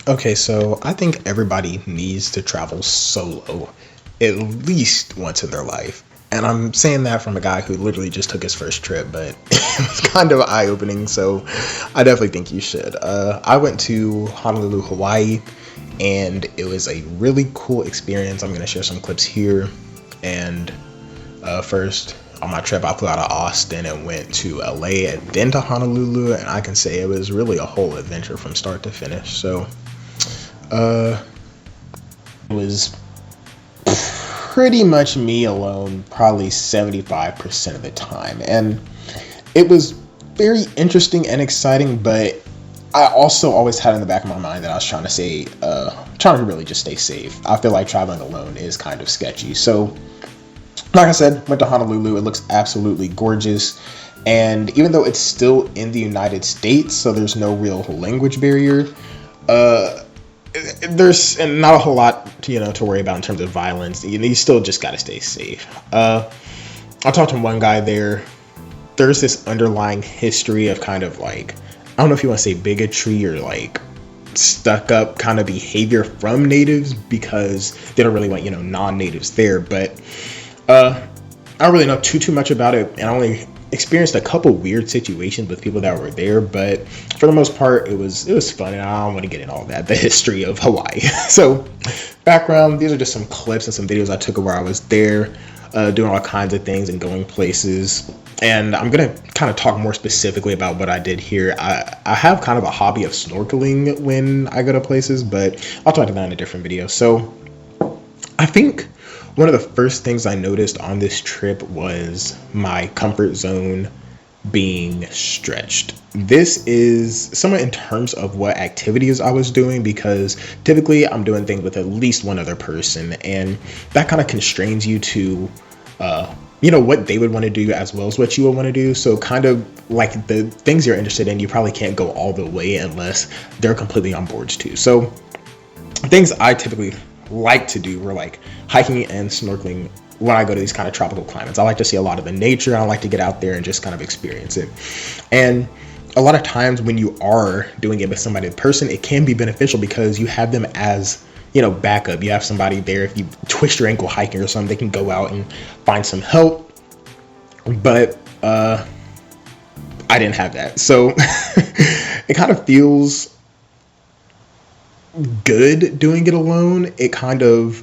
Okay, so I think everybody needs to travel solo at least once in their life. And I'm saying that from a guy who literally just took his first trip, but it was kind of eye opening, so I definitely think you should. I went to Honolulu, Hawaii, and it was a really cool experience. I'm going to share some clips here. And first, on my trip, I flew out of Austin and went to LA and then to Honolulu, and I can say it was really a whole adventure from start to finish. So, uh, it was pretty much me alone, probably 75% of the time. And it was very interesting and exciting, but I also always had in the back of my mind that I was trying to really just stay safe. I feel like traveling alone is kind of sketchy. So, like I said, went to Honolulu. It looks absolutely gorgeous. And even though it's still in the United States, so there's no real language barrier, uh, there's not a whole lot to worry about in terms of violence. You still just got to stay safe. I talked to one guy there. There's this underlying history of kind of like, I don't know if you want to say bigotry or like stuck up kind of behavior from natives because they don't really want non-natives there. But I don't really know too much about it, and I only experienced a couple weird situations with people that were there, but for the most part, it was fun, and I don't want to get into all that, the history of Hawaii. So, background, these are just some clips and some videos I took of where I was there, doing all kinds of things and going places, and I'm going to kind of talk more specifically about what I did here. I have kind of a hobby of snorkeling when I go to places, but I'll talk about that in a different video. So, I think one of the first things I noticed on this trip was my comfort zone being stretched. This is somewhat in terms of what activities I was doing, because typically I'm doing things with at least one other person, and that kind of constrains you to what they would want to do as well as what you would want to do. So kind of like the things you're interested in, you probably can't go all the way unless they're completely on boards too. So things I typically like to do were like hiking and snorkeling when I go to these kind of tropical climates. I like to see a lot of the nature. I like to get out there and just kind of experience it. And a lot of times when you are doing it with somebody in person, it can be beneficial because you have them as backup. You have somebody there. If you twist your ankle hiking or something, they can go out and find some help. But I didn't have that, so it kind of feels good doing it alone. It kind of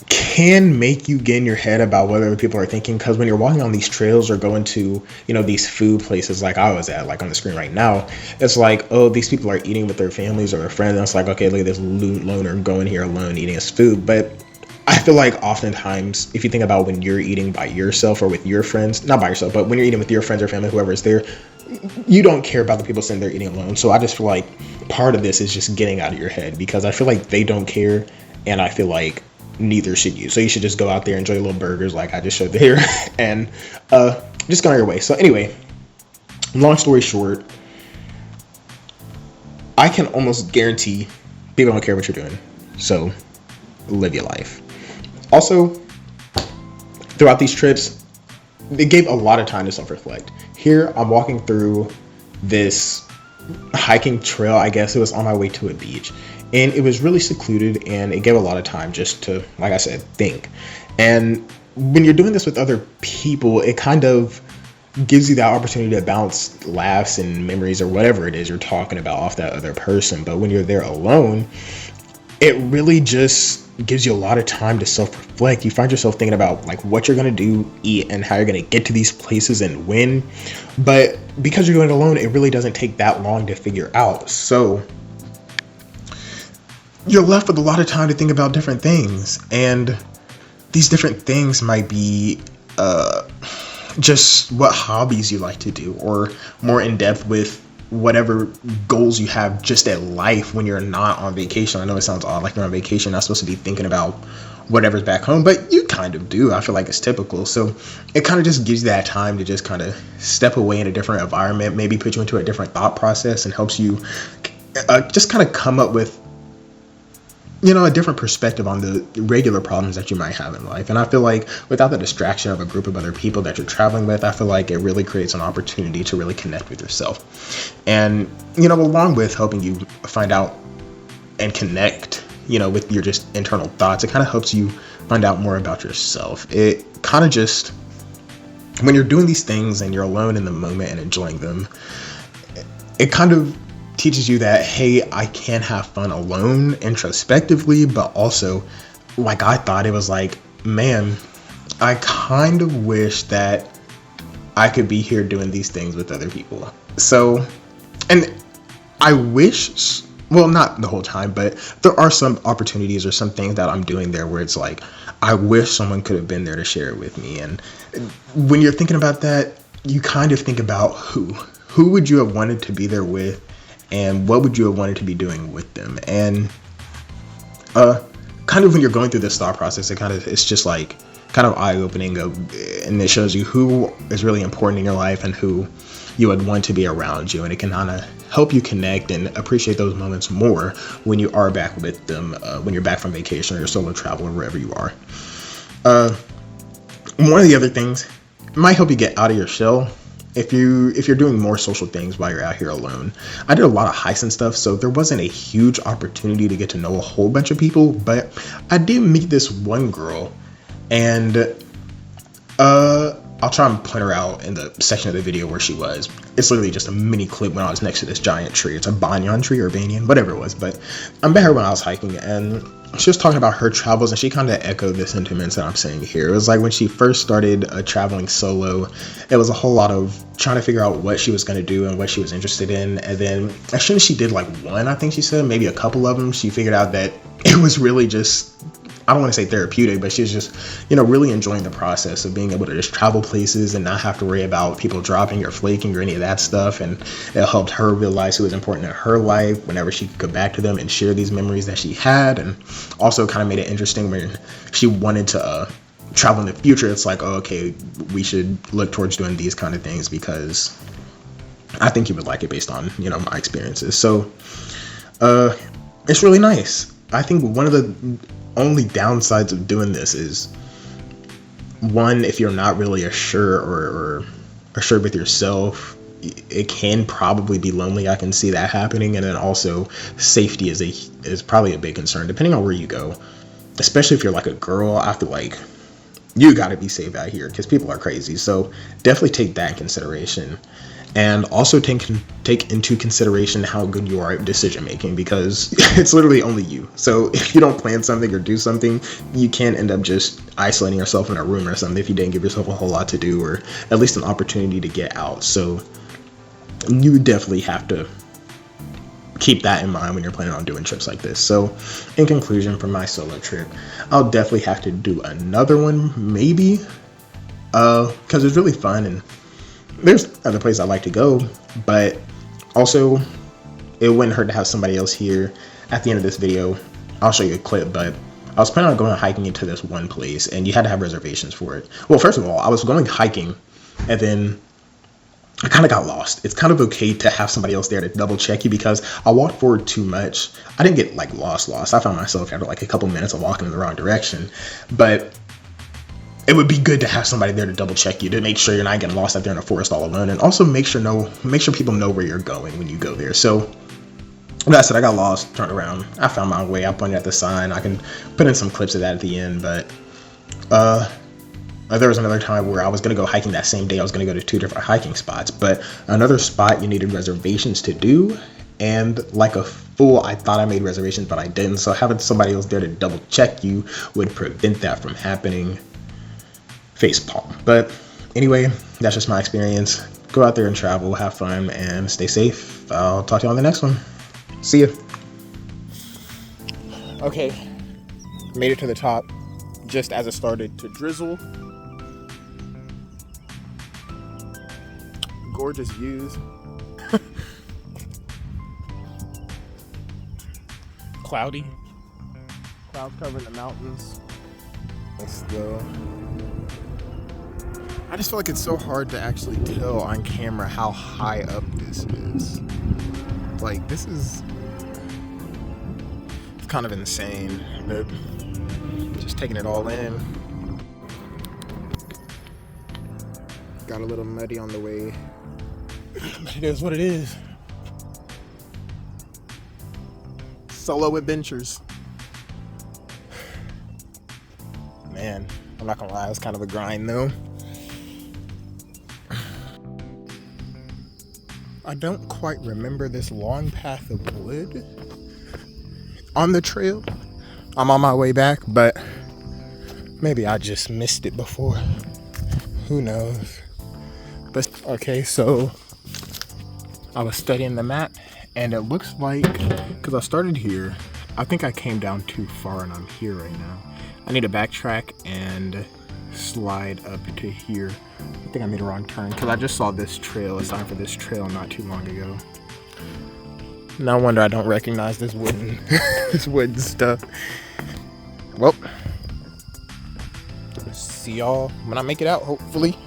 can make you get in your head about what other people are thinking, because when you're walking on these trails or going to these food places like I was at, like on the screen right now, it's like, oh, these people are eating with their families or their friends, and it's like, okay, look at this loner going here alone eating his food. But I feel like oftentimes, if you think about when you're eating by yourself or with your friends, not by yourself, but when you're eating with your friends or family, whoever is there, you don't care about the people sitting there eating alone. So I just feel like part of this is just getting out of your head, because I feel like they don't care, and I feel like neither should you. So you should just go out there, enjoy little burgers like I just showed there, and just go on your way. So anyway, long story short, I can almost guarantee people don't care what you're doing. So live your life. Also, throughout these trips, it gave a lot of time to self-reflect. Here, I'm walking through this hiking trail. I guess it was on my way to a beach, and it was really secluded, and it gave a lot of time just to, like I said, think. And when you're doing this with other people, it kind of gives you that opportunity to bounce laughs and memories or whatever it is you're talking about off that other person. But when you're there alone, it really just gives you a lot of time to self-reflect. You find yourself thinking about like what you're going to do, eat, and how you're going to get to these places and when. But because you're doing it alone, it really doesn't take that long to figure out. So you're left with a lot of time to think about different things. And these different things might be just what hobbies you like to do, or more in depth with whatever goals you have just at life when you're not on vacation. I know it sounds odd, like you're on vacation, not supposed to be thinking about whatever's back home, but you kind of do. I feel like it's typical. So it kind of just gives you that time to just kind of step away in a different environment, maybe put you into a different thought process, and helps you just kind of come up with a different perspective on the regular problems that you might have in life. And I feel like without the distraction of a group of other people that you're traveling with, I feel like it really creates an opportunity to really connect with yourself. And, along with helping you find out and connect, with your just internal thoughts, it kind of helps you find out more about yourself. It kind of just, when you're doing these things and you're alone in the moment and enjoying them, it kind of teaches you that, hey, I can have fun alone introspectively, but also, like I thought, it was like, man, I kind of wish that I could be here doing these things with other people. So, and I wish, well, not the whole time, but there are some opportunities or some things that I'm doing there where it's like, I wish someone could have been there to share it with me. And when you're thinking about that, you kind of think about who would you have wanted to be there with, and what would you have wanted to be doing with them? And kind of when you're going through this thought process, it's just like kind of eye-opening, and it shows you who is really important in your life and who you would want to be around you, and it can kind of help you connect and appreciate those moments more when you are back with them, when you're back from vacation or your solo travel or wherever you are. One of the other things, it might help you get out of your shell. If you're doing more social things while you're out here alone. I did a lot of hikes and stuff, so there wasn't a huge opportunity to get to know a whole bunch of people, but I did meet this one girl, and I'll try and point her out in the section of the video where she was. It's literally just a mini clip when I was next to this giant tree. It's a banyan tree or banyan, whatever it was, but I met her when I was hiking, and she was talking about her travels, and she kind of echoed the sentiments that I'm saying here. It was like when she first started traveling solo, it was a whole lot of trying to figure out what she was going to do and what she was interested in. And then as soon as she did like one, I think she said, maybe a couple of them, she figured out that it was really just, I don't want to say therapeutic, but she was just, really enjoying the process of being able to just travel places and not have to worry about people dropping or flaking or any of that stuff. And it helped her realize who was important in her life whenever she could go back to them and share these memories that she had. And also kind of made it interesting when she wanted to travel in the future. It's like, oh, okay, we should look towards doing these kind of things because I think you would like it based on, my experiences. So it's really nice. I think one of the only downsides of doing this is, one, if you're not really assured or assured with yourself, it can probably be lonely. I can see that happening. And then also safety is probably a big concern depending on where you go, especially if you're like a girl. I feel like you got to be safe out here because people are crazy. So definitely take that in consideration. And also take into consideration how good you are at decision making, because it's literally only you. So if you don't plan something or do something, you can end up just isolating yourself in a room or something if you didn't give yourself a whole lot to do, or at least an opportunity to get out. So you definitely have to keep that in mind when you're planning on doing trips like this. So in conclusion, for my solo trip, I'll definitely have to do another one, maybe, because it's really fun, and there's other places I like to go, but also it wouldn't hurt to have somebody else here. At the end of this video, I'll show you a clip, but I was planning on going hiking into this one place, and you had to have reservations for it. Well, first of all, I was going hiking, and then I kind of got lost. It's kind of okay to have somebody else there to double check you, because I walked forward too much. I didn't get like lost. I found myself after like a couple minutes of walking in the wrong direction, but it would be good to have somebody there to double check you, to make sure you're not getting lost out there in the forest all alone, and also make sure people know where you're going when you go there. So like I said, I got lost, turned around, I found my way. I pointed at the sign. I can put in some clips of that at the end, but there was another time where I was going to go hiking that same day. I was going to go to 2 different hiking spots, but another spot you needed reservations to do, and like a fool, I thought I made reservations, but I didn't. So having somebody else there to double check you would prevent that from happening. Facepalm. But anyway, that's just my experience. Go out there and travel, have fun, and stay safe. I'll talk to you on the next one. See ya. Okay, made it to the top just as it started to drizzle. Gorgeous views. Cloudy. Clouds covering the mountains. Let's go. I just feel like it's so hard to actually tell on camera how high up this is. Like, this is... It's kind of insane, but just taking it all in. Got a little muddy on the way, but it is what it is. Solo adventures. Man, I'm not gonna lie, it was kind of a grind though. I don't quite remember this long path of wood on the trail. I'm on my way back, but maybe I just missed it before. Who knows? But okay, so I was studying the map, and it looks like, because I started here, I think I came down too far and I'm here right now. I need to backtrack and slide up to here. I think I made a wrong turn because I just saw this trail, a sign for this trail not too long ago. No wonder I don't recognize this wooden this wooden stuff. Well, see y'all when I make it out, hopefully.